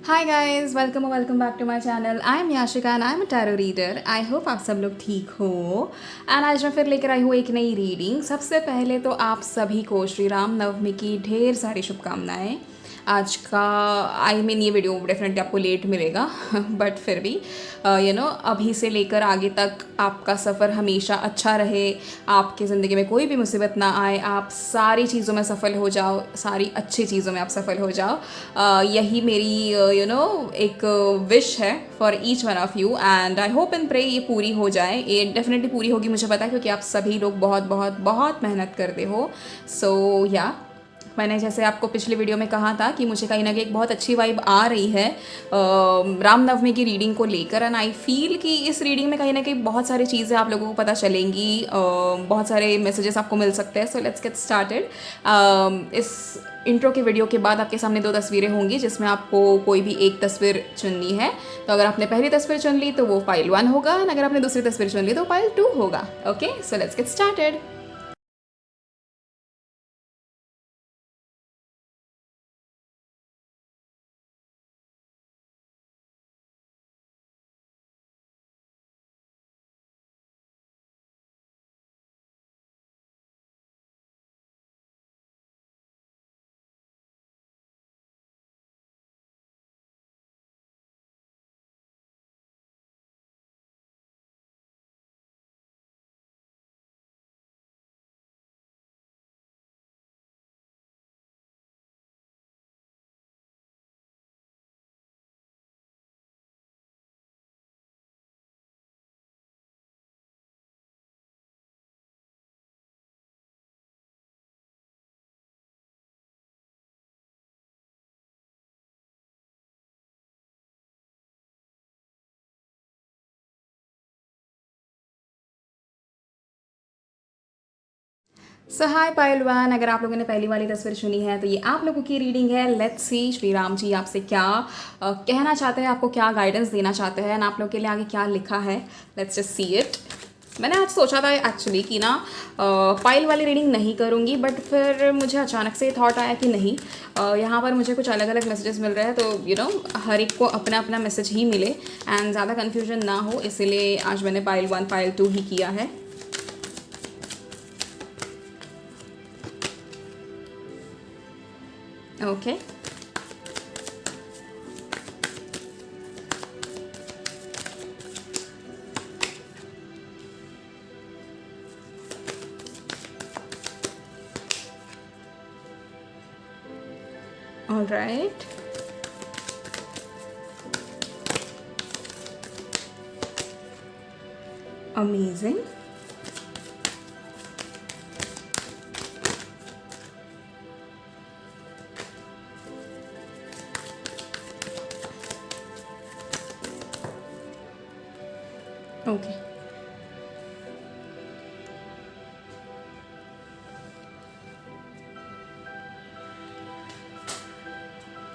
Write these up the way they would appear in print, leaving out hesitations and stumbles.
Hi guys, welcome back to my channel. I am Yashika and I am a tarot reader. I hope आप सब लोग ठीक हो। And आज मैं फिर लेकर आई हूँ एक नई रीडिंग। सबसे पहले तो आप सभी को श्री राम नवमी की ढेर सारी शुभकामनाएं। आज का ये वीडियो डेफिनेटली आपको लेट मिलेगा बट फिर भी अभी से लेकर आगे तक आपका सफ़र हमेशा अच्छा रहे, आपकी ज़िंदगी में कोई भी मुसीबत ना आए, आप सारी चीज़ों में सफल हो जाओ, सारी अच्छी चीज़ों में आप सफल हो जाओ। यही मेरी एक विश है for each one of you and I hope and pray ये पूरी हो जाए। ये डेफिनेटली पूरी होगी, मुझे पता है, क्योंकि आप सभी लोग बहुत बहुत बहुत मेहनत करते हो। सो मैंने जैसे आपको पिछली वीडियो में कहा था कि मुझे कहीं ना कहीं एक बहुत अच्छी वाइब आ रही है रामनवमी की रीडिंग को लेकर। एंड आई फील कि इस रीडिंग में कहीं ना कहीं बहुत सारी चीज़ें आप लोगों को पता चलेंगी, बहुत सारे मैसेजेस आपको मिल सकते हैं। सो लेट्स गेट स्टार्टेड। इस इंट्रो के वीडियो के बाद आपके सामने 2 तस्वीरें होंगी जिसमें आपको कोई भी एक तस्वीर चुननी है। तो अगर आपने पहली तस्वीर चुन ली तो वो पाइल 1 होगा, और अगर आपने दूसरी तस्वीर चुन ली तो पाइल 2 होगा। Okay, so let's get started. So hi पायलवान, अगर आप लोगों ने पहली वाली तस्वीर चुनी है तो ये आप लोगों की रीडिंग है। लेट्स सी श्री राम जी आपसे क्या कहना चाहते हैं, आपको क्या गाइडेंस देना चाहते हैं, आप लोगों के लिए आगे क्या लिखा है। Let's just see it. मैंने आज सोचा था एक्चुअली कि ना पाइल वाली रीडिंग नहीं करूँगी, बट फिर मुझे अचानक से थॉट आया कि नहीं, यहाँ पर मुझे कुछ अलग अलग मैसेजेस मिल रहे हैं, तो हर एक को अपना अपना मैसेज ही मिले एंड ज़्यादा कन्फ्यूजन ना हो, इसीलिए आज मैंने पाइल 1 पाइल 2 ही किया है। Okay all right, amazing. Okay,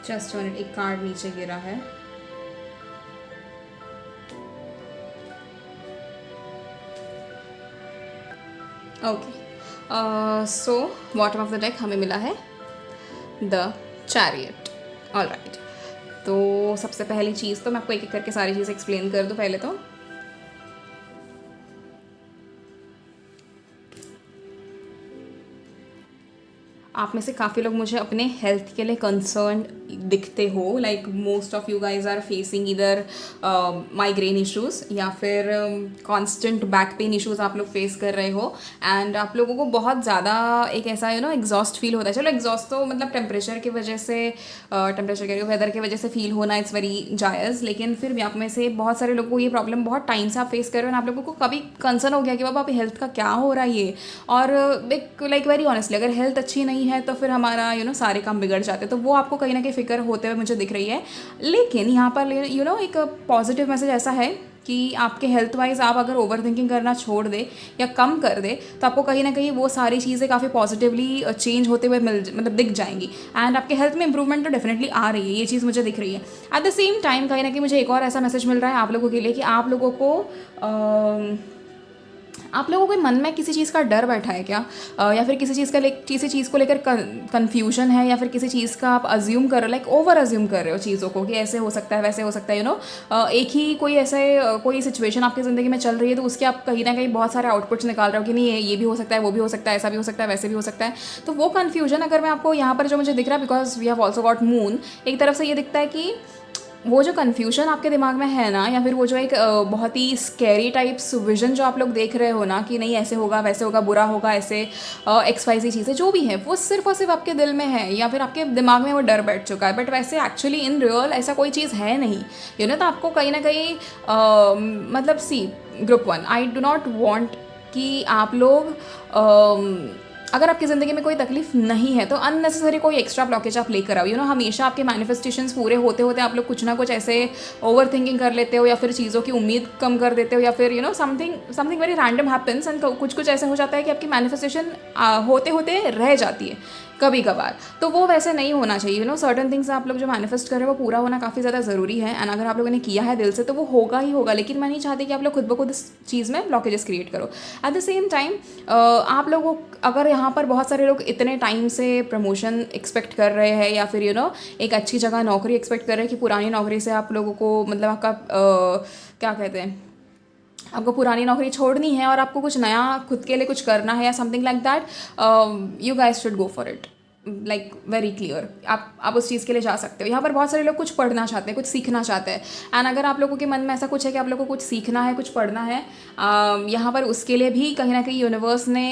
just minute, एक कार्ड नीचे गिरा है। Okay, so bottom of the deck हमें मिला है द चैरियट। ऑल राइट, तो सबसे पहली चीज़ तो मैं आपको एक एक करके सारी चीज़ एक्सप्लेन कर दूँ पहले तो। आप में से काफ़ी लोग मुझे अपने हेल्थ के लिए कंसर्न दिखते हो। Like most of you guys are facing इधर माइग्रेन इश्यूज़ या फिर कांस्टेंट बैक पेन इश्यूज़ आप लोग फेस कर रहे हो। एंड आप लोगों को बहुत ज़्यादा एक ऐसा एग्जॉस्ट फील होता है। चलो एग्जॉस्ट तो मतलब टेम्परेचर की वजह से, टेम्परेचर के वेदर की वजह से फील होना इट्स वेरी जायज़, लेकिन फिर भी आप में से बहुत सारे लोगों को ये प्रॉब्लम बहुत टाइम से आप फेस कर रहे हो। आप लोगों को कभी कंसर्न हो गया कि बाबा आप हेल्थ का क्या हो रहा है ये। और एक लाइक वेरी ऑनेस्टली, अगर हेल्थ अच्छी नहीं है तो फिर हमारा सारे काम बिगड़ जाते हैं। तो वो आपको कहीं ना कहीं फिक्र होते हुए मुझे दिख रही है। लेकिन यहाँ पर एक पॉजिटिव मैसेज ऐसा है कि आपके हेल्थ वाइज आप अगर ओवर थिंकिंग करना छोड़ दे या कम कर दे तो आपको कहीं ना कहीं वो सारी चीज़ें काफ़ी पॉजिटिवली चेंज होते हुए दिख जाएंगी। एंड आपके हेल्थ में इंप्रूवमेंट तो डेफिनेटली आ रही है, ये चीज़ मुझे दिख रही है। एट द सेम टाइम कहीं ना कहीं मुझे एक और ऐसा मैसेज मिल रहा है आप लोगों के लिए कि आप लोगों को आप लोगों के मन में किसी चीज़ का डर बैठा है क्या? या फिर किसी चीज़ को लेकर कन्फ्यूजन है, या फिर किसी चीज़ का आप अज्यूम कर रहे हो, लाइक ओवर अज्यूम कर रहे हो चीज़ों को कि ऐसे हो सकता है, वैसे हो सकता है, एक ही कोई ऐसे कोई सिचुएशन आपकी ज़िंदगी में चल रही है, तो उसके आप कहीं ना कहीं बहुत सारे आउटपुट्स निकाल रहे हो कि नहीं ये भी हो सकता है, वो भी हो सकता है, ऐसा भी हो सकता है, वैसे भी हो सकता है। तो वो कन्फ्यूजन अगर मैं आपको यहाँ पर जो मुझे दिख रहा है, because we have also got moon, एक तरफ से ये दिखता है कि वो जो कन्फ्यूजन आपके दिमाग में है ना, या फिर वो जो एक बहुत ही स्कैरी टाइप्स विजन जो आप लोग देख रहे हो ना कि नहीं ऐसे होगा, वैसे होगा, बुरा होगा, ऐसे XYZ चीज़ें जो भी है, वो सिर्फ और सिर्फ आपके दिल में है, या फिर आपके दिमाग में वो डर बैठ चुका है। बट वैसे एक्चुअली इन रियल ऐसा कोई चीज़ है नहीं, तो आपको कहीं ना कहीं मतलब C group 1, I do not want कि आप लोग अगर आपकी ज़िंदगी में कोई तकलीफ नहीं है तो अननेसेसरी कोई एक्स्ट्रा ब्लॉकेज आप लेकर आओ। हमेशा आपके मैनिफेस्टेशंस पूरे होते होते आप लोग कुछ ना कुछ ऐसे ओवर थिंकिंग कर लेते हो, या फिर चीज़ों की उम्मीद कम कर देते हो, या फिर something very random happens and कुछ ऐसे हो जाता है कि आपकी मैनिफेस्टेशन होते होते रह जाती है कभी कभार। तो वो वैसे नहीं होना चाहिए। सर्टन थिंग्स आप लोग जो मैनिफेस्ट कर रहे हो वो पूरा होना काफ़ी ज़्यादा ज़रूरी है, एंड अगर आप लोगों ने किया है दिल से तो वो होगा ही होगा। लेकिन मैं नहीं चाहती कि आप लोग खुद ब खुद इस चीज़ में ब्लॉकेजेस क्रिएट करो। एट द सेम टाइम आप लोगों अगर यहाँ पर बहुत सारे लोग इतने टाइम से प्रमोशन एक्सपेक्ट कर रहे हैं, या फिर एक अच्छी जगह नौकरी एक्सपेक्ट कर रहे हैं कि पुरानी नौकरी से आप लोगों को मतलब आपका क्या कहते हैं, आपको पुरानी नौकरी छोड़नी है और आपको कुछ नया खुद के लिए कुछ करना है या something like that, you guys should go for it, like very clear. आप उस चीज़ के लिए जा सकते हो। यहाँ पर बहुत सारे लोग कुछ पढ़ना चाहते हैं, कुछ सीखना चाहते हैं, एंड अगर आप लोगों के मन में ऐसा कुछ है कि आप लोगों को कुछ सीखना है, कुछ पढ़ना है, यहाँ पर उसके लिए भी कहीं ना कहीं यूनिवर्स ने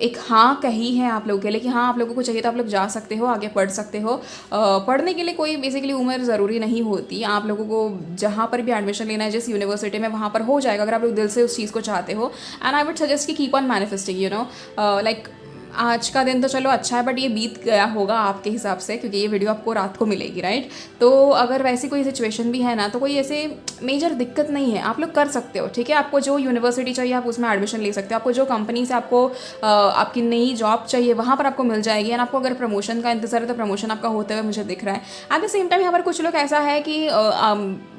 एक हाँ कही है आप लोगों के लिए कि हाँ आप लोगों को चाहिए तो आप लोग जा सकते हो, आगे पढ़ सकते हो। पढ़ने के लिए कोई बेसिकली उम्र ज़रूरी नहीं होती। आप लोगों को जहाँ पर भी एडमिशन लेना है जिस यूनिवर्सिटी में, वहाँ पर हो जाएगा अगर आप लोग दिल से उस चीज़ को चाहते हो। एंड आई वुड सजेस्ट कि कीप ऑन मैनिफेस्टिंग, लाइक आज का दिन तो चलो अच्छा है, बट ये बीत गया होगा आपके हिसाब से, क्योंकि ये वीडियो आपको रात को मिलेगी, राइट? तो अगर वैसी कोई सिचुएशन भी है ना, तो कोई ऐसे मेजर दिक्कत नहीं है, आप लोग कर सकते हो, ठीक है? आपको जो यूनिवर्सिटी चाहिए आप उसमें एडमिशन ले सकते हो, आपको जो कंपनी से आपको आपकी नई जॉब चाहिए वहाँ पर आपको मिल जाएगी। एंड आपको अगर प्रमोशन का इंतजार है तो प्रमोशन आपका होते हुए मुझे दिख रहा है। एट द सेम टाइम यहाँ पर कुछ लोग ऐसा है कि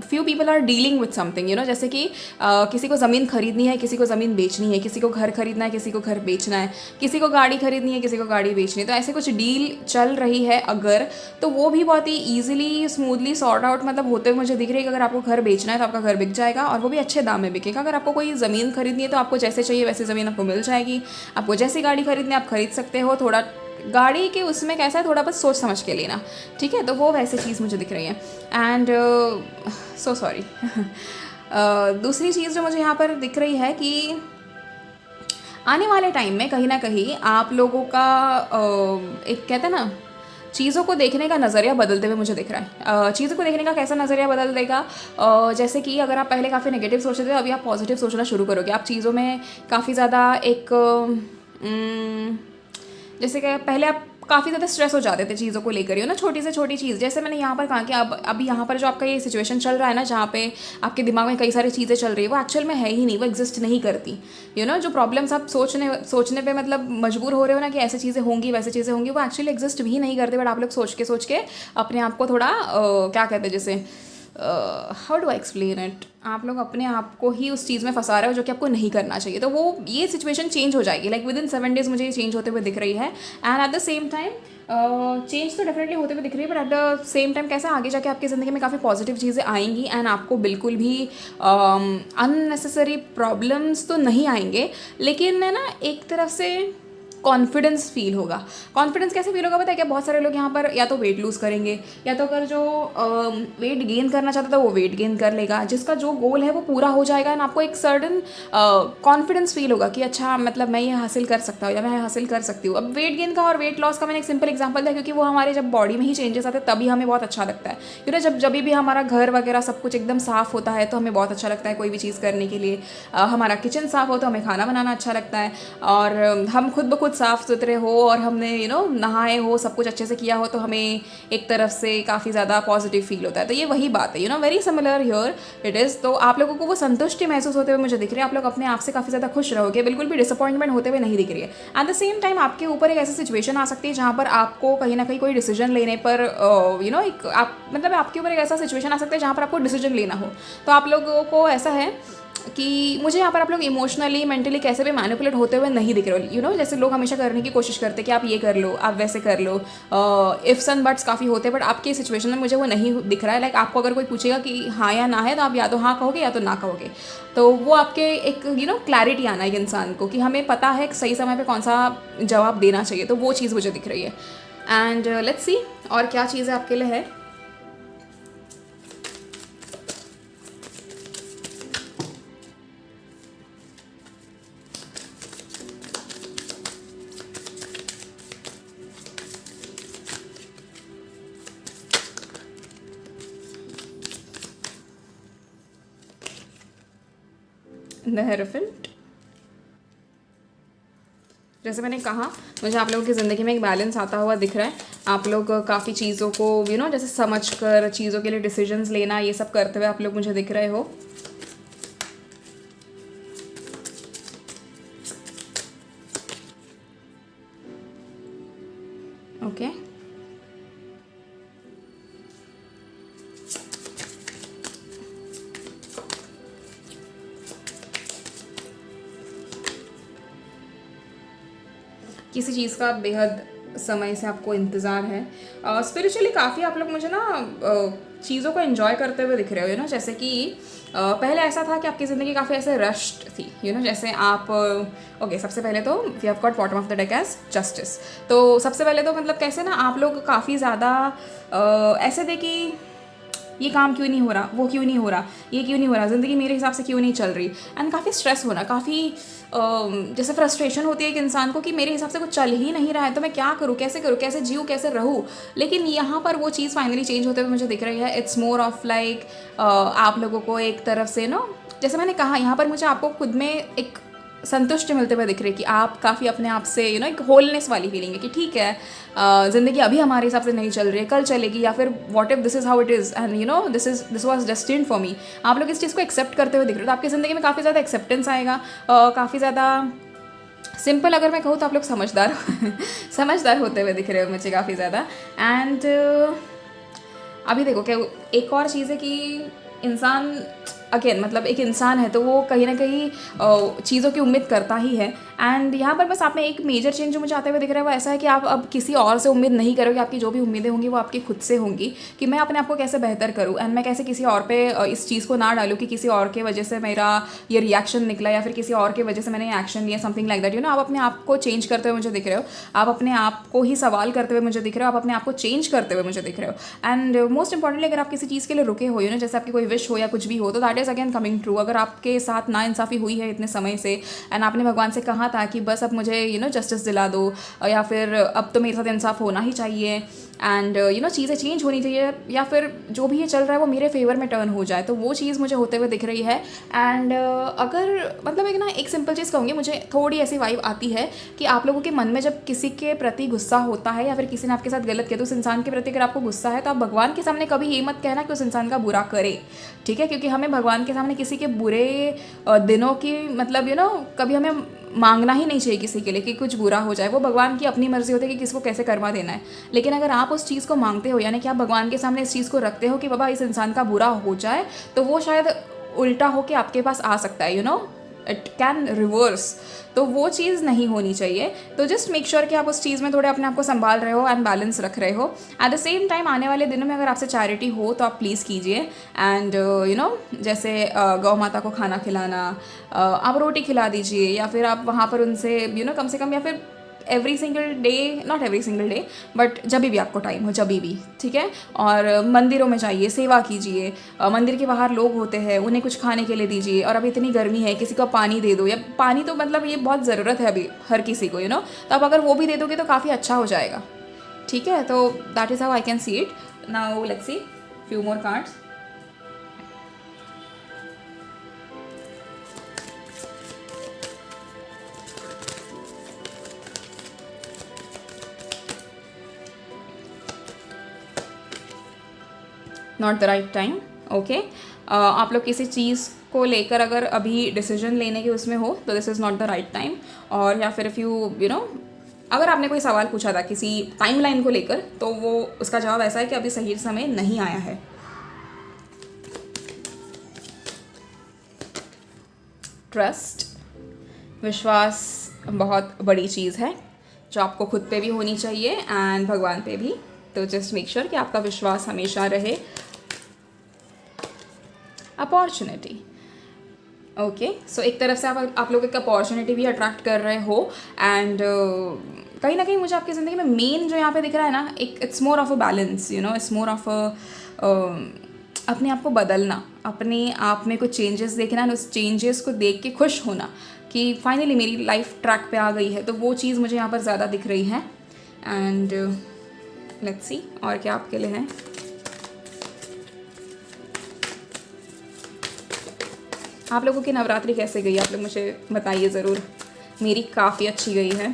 few people are dealing with something, जैसे कि किसी को ज़मीन खरीदनी है, किसी को ज़मीन बेचनी है, किसी को घर खरीदना है, किसी को घर बेचना है, किसी को गाड़ी खरीदनी है, किसी को गाड़ी बेचनी है। तो ऐसे कुछ डील चल रही है अगर, तो वो भी बहुत ही ईजिली स्मूथली सॉर्ट आउट मतलब होते हुए मुझे दिख रही है कि अगर आपको घर बेचना है तो आपका घर बिक जाएगा, और वो भी अच्छे दाम में बिकेगा। अगर आपको कोई ज़मीन खरीदनी है तो आपको जैसे चाहिए वैसे ज़मीन आपको मिल जाएगी। आपको जैसी गाड़ी खरीदनी है आप खरीद सकते हो। थोड़ा गाड़ी के उसमें कैसा है, थोड़ा बस सोच समझ के लेना, ठीक है? तो वो वैसे चीज़ मुझे दिख रही है। एंड सो सॉरी दूसरी चीज़ जो मुझे यहाँ पर दिख रही है कि आने वाले टाइम में कहीं ना कहीं आप लोगों का एक कहते हैं ना, चीज़ों को देखने का नज़रिया बदलते हुए मुझे दिख रहा है। चीज़ों को देखने का कैसा नज़रिया बदल देगा, जैसे कि अगर आप पहले काफ़ी नेगेटिव सोचते थे, अभी आप पॉजिटिव सोचना शुरू करोगे। आप चीज़ों में काफ़ी ज़्यादा एक जैसे कि पहले आप काफ़ी ज़्यादा स्ट्रेस हो जाते थे चीज़ों को लेकर, छोटी से छोटी चीज़। जैसे मैंने यहाँ पर कहा कि अब अभी यहाँ पर जो आपका ये सिचुएशन चल रहा है ना, जहाँ पे आपके दिमाग में कई सारी चीज़ें चल रही है, वो एक्चुअल में है ही नहीं, वो एग्जिस्ट नहीं करती। जो प्रॉब्लम्स आप सोचने पे मतलब मजबूर हो रहे हो ना कि ऐसी चीज़ें होंगी वैसे चीज़ें होंगी, वो एक्चुअली एग्जिस्ट भी नहीं करते। बट आप लोग सोच के अपने आप को थोड़ा क्या कहते हैं, जैसे how do I explain it, आप लोग अपने आप को ही उस चीज़ में फंसा रहे हो जो कि आपको नहीं करना चाहिए। तो वो ये सिचुएशन चेंज हो जाएगी, लाइक विद इन 7 days मुझे ये चेंज होते हुए दिख रही है। And at the same time change तो डेफिनेटली होते हुए दिख रही है, but at the same time कैसा आगे जाके आपकी ज़िंदगी में काफ़ी पॉजिटिव चीज़ें आएंगी, एंड आपको बिल्कुल भी अननेसेसरी प्रॉब्लम्स तो नहीं आएंगे, लेकिन है ना एक तरफ से कॉन्फिडेंस फील होगा। कॉन्फिडेंस कैसे फील होगा पता है क्या? बहुत सारे लोग यहाँ पर या तो वेट लूज़ करेंगे, या तो अगर जो वेट गेन करना चाहता था वो वेट गेन कर लेगा, जिसका जो गोल है वो पूरा हो जाएगा। एंड आपको एक सर्टन कॉन्फिडेंस फील होगा कि अच्छा मतलब मैं ये हासिल कर सकता हूँ या मैं हासिल कर सकती हूँ। अब वेट गेन का और वेट लॉस का मैंने एक सिंपल एग्जाम्पल दिया, क्योंकि वो हमारे जब बॉडी में ही चेंजेस आते हैं तभी हमें बहुत अच्छा लगता है। जब भी हमारा घर वगैरह सब कुछ एकदम साफ़ होता है तो हमें बहुत अच्छा लगता है कोई भी चीज़ करने के लिए। हमारा किचन साफ़ हो तो हमें खाना बनाना अच्छा लगता है, और हम खुद ब खुद साफ़ सुथरे हो और हमने नहाए हो, सब कुछ अच्छे से किया हो, तो हमें एक तरफ से काफ़ी ज़्यादा पॉजिटिव फील होता है। तो ये वही बात है, very similar here it is. तो आप लोगों को वो संतुष्टि महसूस होते हुए मुझे दिख रही है। आप लोग अपने आप से काफ़ी ज़्यादा खुश रहोगे, बिल्कुल भी डिसअपॉइंटमेंट होते हुए नहीं दिख रही है। एट द सेम टाइम आपके ऊपर एक ऐसी सिचुएशन आ सकती है जहाँ पर आपको कहीं ना कहीं कोई डिसीजन लेने पर एक आप मतलब आपके ऊपर एक ऐसा सिचुएशन आ सकता है जहाँ पर आपको डिसीजन लेना हो। तो आप लोगों को ऐसा है कि मुझे यहाँ पर आप लोग इमोशनली मेंटली कैसे भी मैनिपुलेट होते हुए नहीं दिख रहे हो। जैसे लोग हमेशा करने की कोशिश करते हैं कि आप ये कर लो, आप वैसे कर लो, इफ्स एंड बट्स काफ़ी होते हैं, बट आपकी सिचुएशन में मुझे वो नहीं दिख रहा है। लाइक आपको अगर कोई पूछेगा कि हाँ या ना है, तो आप या तो हाँ कहोगे या तो ना कहोगे। तो वो आपके एक क्लैरिटी आना है इंसान को कि हमें पता है सही समय पर कौन सा जवाब देना चाहिए, तो वो चीज़ मुझे दिख रही है। एंड लेट्स सी और क्या चीज़ें आपके लिए है। The hierophant. जैसे मैंने कहा, मुझे आप लोगों की ज़िंदगी में एक बैलेंस आता हुआ दिख रहा है। आप लोग काफ़ी चीज़ों को जैसे समझकर चीज़ों के लिए डिसीजंस लेना, ये सब करते हुए आप लोग मुझे दिख रहे हो। ओके किसी चीज़ का बेहद समय से आपको इंतज़ार है। स्पिरिचुअली काफ़ी आप लोग मुझे ना चीज़ों को एंजॉय करते हुए दिख रहे हो। जैसे कि पहले ऐसा था कि आपकी ज़िंदगी काफ़ी ऐसे रश्ड थी। जैसे आप ओके सबसे पहले तो we have got bottom of the deck as justice. तो सबसे पहले तो मतलब कैसे ना आप लोग काफ़ी ज़्यादा ऐसे थे कि ये काम क्यों नहीं हो रहा, वो क्यों नहीं हो रहा, ये क्यों नहीं हो रहा, ज़िंदगी मेरे हिसाब से क्यों नहीं चल रही। एंड काफ़ी स्ट्रेस होना, काफ़ी जैसे फ्रस्ट्रेशन होती है एक इंसान को कि मेरे हिसाब से कुछ चल ही नहीं रहा है, तो मैं क्या करूँ, कैसे जीऊँ, कैसे रहूँ। लेकिन यहाँ पर वो चीज़ फाइनली चेंज होते हुए मुझे दिख रही है। इट्स मोर ऑफ लाइक आप लोगों को एक तरफ से जैसे मैंने कहा, यहाँ पर मुझे आपको खुद में एक संतुष्टि मिलते हुए दिख रही है कि आप काफ़ी अपने आप से एक होलनेस वाली फीलिंग है कि ठीक है, ज़िंदगी अभी हमारे हिसाब से नहीं चल रही है, कल चलेगी, या फिर what if this is how it is and this was destined for me. आप लोग इस चीज़ को एक्सेप्ट करते हुए दिख रहे हो, तो आपकी ज़िंदगी में काफ़ी ज़्यादा एक्सेप्टेंस आएगा। काफ़ी ज़्यादा सिंपल अगर मैं कहूँ तो आप लोग समझदार होते हुए दिख रहे हो मुझे काफ़ी ज़्यादा। एंड अभी देखो क्या एक और चीज़ है कि इंसान अगेन मतलब एक इंसान है तो वो कहीं ना कहीं चीज़ों की उम्मीद करता ही है। एंड यहाँ पर बस आप में एक मेजर चेंज जो मुझे आते हुए दिख रहा है वो ऐसा है कि आप अब किसी और से उम्मीद नहीं करोगे। आपकी जो भी उम्मीदें होंगी वो आपकी खुद से होंगी कि मैं अपने आप को कैसे बेहतर करूँ एंड मैं कैसे किसी और पे इस चीज़ को ना डालूँ कि किसी और के वजह से मेरा ये रिएक्शन निकला या फिर किसी और के वजह से मैंने एक्शन लिया, समथिंग लाइक दैट। आप अपने आप को चेंज करते हुए मुझे दिख रहे हो, आप अपने आप को ही सवाल करते हुए मुझे दिख रहे हो, आप अपने आप को चेंज करते हुए मुझे दिख रहे हो। एंड मोस्ट इंपॉर्टेंटली अगर आप किसी चीज़ के लिए रुके हो जैसे आपकी कोई विश हो या कुछ भी हो तो that is again coming true. अगर आपके साथ नाइंसाफ़ी हुई है इतने समय से एंड आपने भगवान से कहा था कि बस अब मुझे जस्टिस दिला दो या फिर अब तो मेरे साथ इंसाफ होना ही चाहिए एंड चीज़ें चेंज होनी चाहिए या फिर जो भी ये चल रहा है वो मेरे फेवर में टर्न हो जाए, तो वो चीज़ मुझे होते हुए दिख रही है। एंड अगर मतलब एक सिंपल चीज़ कहूँगी, मुझे थोड़ी ऐसी वाइब आती है कि आप लोगों के मन में जब किसी के प्रति गुस्सा होता है या फिर किसी ने आपके साथ गलत किया तो उस इंसान के प्रति अगर आपको गुस्सा है तो आप भगवान के सामने कभी ये मत कहना कि उस इंसान का बुरा करे, ठीक है? क्योंकि हमें भगवान के सामने किसी के बुरे दिनों की मतलब कभी हमें मांगना ही नहीं चाहिए किसी के लिए कि कुछ बुरा हो जाए। वो भगवान की अपनी मर्जी होती है कि किसको कैसे कर्मा देना है। लेकिन अगर आप उस चीज़ को मांगते हो यानी कि आप भगवान के सामने इस चीज़ को रखते हो कि बाबा इस इंसान का बुरा हो जाए, तो वो शायद उल्टा हो के आपके पास आ सकता है, इट कैन रिवर्स। तो वो चीज़ नहीं होनी चाहिए। तो जस्ट मेक श्योर कि आप उस चीज़ में थोड़े अपने आप को संभाल रहे हो एंड बैलेंस रख रहे हो। एट द सेम टाइम आने वाले दिनों में अगर आपसे चैरिटी हो तो आप प्लीज़ कीजिए। एंड जैसे गौ माता को खाना खिलाना, आप रोटी खिला दीजिए या फिर आप वहाँ पर उनसे कम से कम या फिर every single day, not every single day but जब भी आपको टाइम हो जब भी, ठीक है? और मंदिरों में जाइए, सेवा कीजिए, मंदिर के बाहर लोग होते हैं उन्हें कुछ खाने के लिए दीजिए। और अभी इतनी गर्मी है किसी को पानी दे दो, या पानी तो मतलब ये बहुत ज़रूरत है अभी हर किसी को तो आप अगर वो भी दे दोगे तो काफ़ी अच्छा हो जाएगा, ठीक है? तो that is how I can see it. Now let's see few more cards. Not the right time, okay. आप लोग किसी चीज़ को लेकर अगर अभी डिसीजन लेने के उसमें हो तो this is not the right time. और या फिर इफ़ अगर आपने कोई सवाल पूछा था किसी टाइमलाइन को लेकर तो वो उसका जवाब ऐसा है कि अभी सही समय नहीं आया है। ट्रस्ट, विश्वास बहुत बड़ी चीज़ है जो आपको खुद पे भी होनी चाहिए एंड भगवान पे भी। तो जस्ट मेक श्योर कि आपका विश्वास हमेशा रहे। अपॉर्चुनिटी, ओके, सो एक तरफ से आप लोग एक अपॉर्चुनिटी भी अट्रैक्ट कर रहे हो एंड कहीं ना कहीं मुझे आपकी ज़िंदगी में मेन जो यहाँ पे दिख रहा है ना, एक it's more of a balance, you know, it's more of अपने आप को बदलना, अपने आप में कुछ चेंजेस देखना एंड उस चेंजेस को देख के खुश होना कि फाइनली मेरी लाइफ ट्रैक पे आ गई है। तो वो चीज़ मुझे यहाँ पर ज़्यादा दिख रही है एंड लेट्स सी और क्या आपके लिए है। आप लोगों की नवरात्रि कैसे गई आप लोग मुझे बताइए ज़रूर। मेरी काफ़ी अच्छी गई है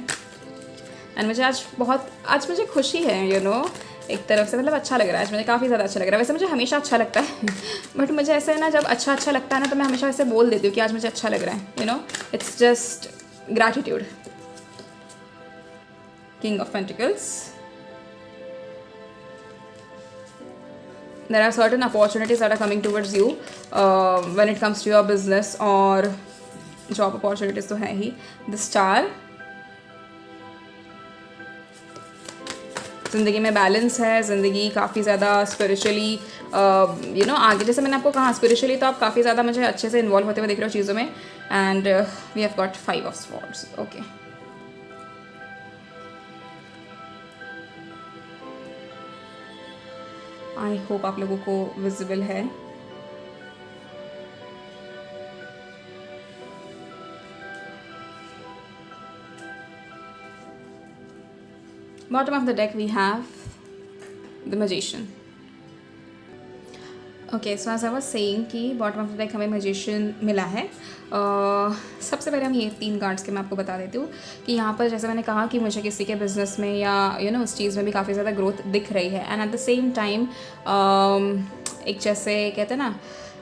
एंड मुझे आज मुझे खुशी है, यू नो, एक तरफ से मतलब अच्छा लग रहा है आज मुझे, काफ़ी ज़्यादा अच्छा लग रहा है। वैसे मुझे हमेशा अच्छा लगता है बट मुझे ऐसा है ना, जब अच्छा लगता है ना तो मैं हमेशा ऐसे बोल देती हूँ कि आज मुझे अच्छा लग रहा है, you know, it's just gratitude. King of pentacles, there are certain opportunities that are coming towards you when it comes to your business और job opportunities तो है ही। The star, ज़िंदगी में बैलेंस है, ज़िंदगी काफ़ी ज़्यादा स्पिरिचुअली यू नो आगे, जैसे मैंने आपको कहा स्पिरिचुअली तो आप काफ़ी ज़्यादा मुझे अच्छे से इन्वॉल्व होते हुए देख रहे हो चीज़ों में and we have got 5 of swords. Okay, I hope आप लोगों को विजिबल है। Bottom of the deck we have the Magician. Okay, so as I was saying कि बॉटम ऑफ द डेक हमें मैजिशियन मिला है। सबसे पहले हम ये 3 कार्ड्स के मैं आपको बता देती हूँ कि यहाँ पर जैसे मैंने कहा कि मुझे किसी के बिजनेस में या यू नो उस चीज़ में भी काफ़ी ज़्यादा ग्रोथ दिख रही है and at the same time एक जैसे कहते हैं ना,